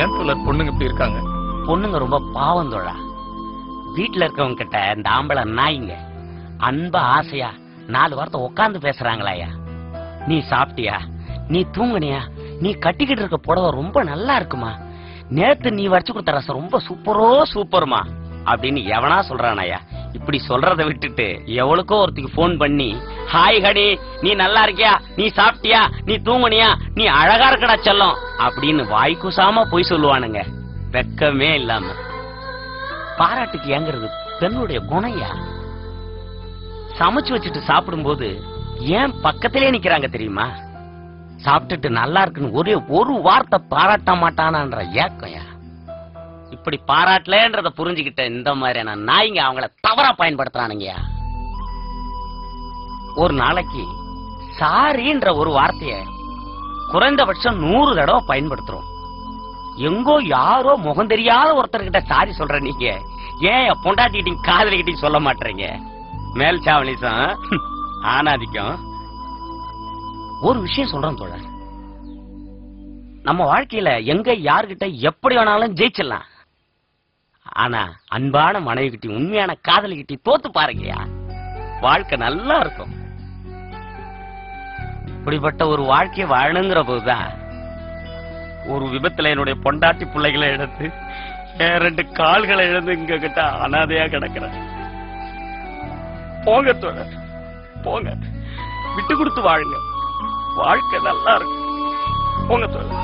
ஏன் தோழர் பொண்ணுங்க இப்படி இருக்காங்க? பொண்ணுங்க ரொம்ப பாவம் தோழா. வீட்டுல இருக்கவங்க கிட்ட இந்த ஆம்பளை நாய்ங்க அன்பா ஆசையா 4 வார்த்தை உட்கார்ந்து பேசுறாங்களாயா. நீ சாப்பிட்டியா, நீ தூங்குனியா, நீ கட்டிக்கிட்டு இருக்க புடவை ரொம்ப நல்லா இருக்குமா, நேத்து நீ வச்சு கொடுத்த ரசம் ரொம்ப சூப்பருமா அப்படின்னு எவனா சொல்றானாயா. இப்படி சொல்றத விட்டுட்டு எவளுக்கோ ஒருத்திக்கு போன் பண்ணி, ஹாய் ஹடி, நீ நல்லா இருக்கியா, நீ சாப்பிட்டியா, நீ தூங்குனியா, நீ அழகா இருக்கடா செல்லம் அப்படின்னு வாய்க்குசாம போய் சொல்லுவானுங்க. வெக்கமே இல்லாம. பாராட்டுக்கு ஏங்கிறது பெண்ணுடைய குணையா. சமைச்சு வச்சுட்டு சாப்பிடும்போது ஏன் பக்கத்திலே நிக்கிறாங்க தெரியுமா? சாப்பிட்டுட்டு நல்லா இருக்குன்னு ஒரு வார்த்தை பாராட்ட மாட்டானான்ற ஏக்கம்யா. இப்படி பாராட்டலன்றத புரிஞ்சுக்கிட்ட இந்த மாதிரியான நாய்ங்க அவங்கள தவறா பயன்படுத்துறானுங்கயா. ஒரு நாளைக்கு சாரின்ற ஒரு வார்த்தைய குறைந்தபட்சம் 100 தடவை பயன்படுத்துறோம். எங்கோ யாரோ முகம் தெரியாத ஒருத்தர்கிட்ட சாரி சொல்ற நீங்க ஏன் பொண்டாட்டிக்கிட்டையும் காதலிக்கிட்டையும் சொல்ல மாட்டீங்க? மேல் சாவலிசம் ஆனாதிக்கும். ஒரு விஷயம் சொல்றேன் தோழர், நம்ம வாழ்க்கையில எங்க யாருகிட்ட எப்படி வேணாலும் ஜெயிச்சிடலாம். ஆனா அன்பான மனைவி கிட்ட, உண்மையான காதலி கிட்ட தோத்து பாருங்கயா, வாழ்க்கை நல்லா இருக்கும். இப்படிப்பட்ட ஒரு வாழ்க்கையை வாழணுங்கிற போதுதான் ஒரு விபத்துல என்னுடைய பொண்டாட்டி பிள்ளைகளை இழந்து 2 கால்களை இழந்து இங்க கிட்ட அனாதையா கிடக்கிறேன். போங்க தோழர், போங்க, விட்டு கொடுத்து வாழுங்க, வாழ்க்கை நல்லா இருக்கும். போங்க தோழர்.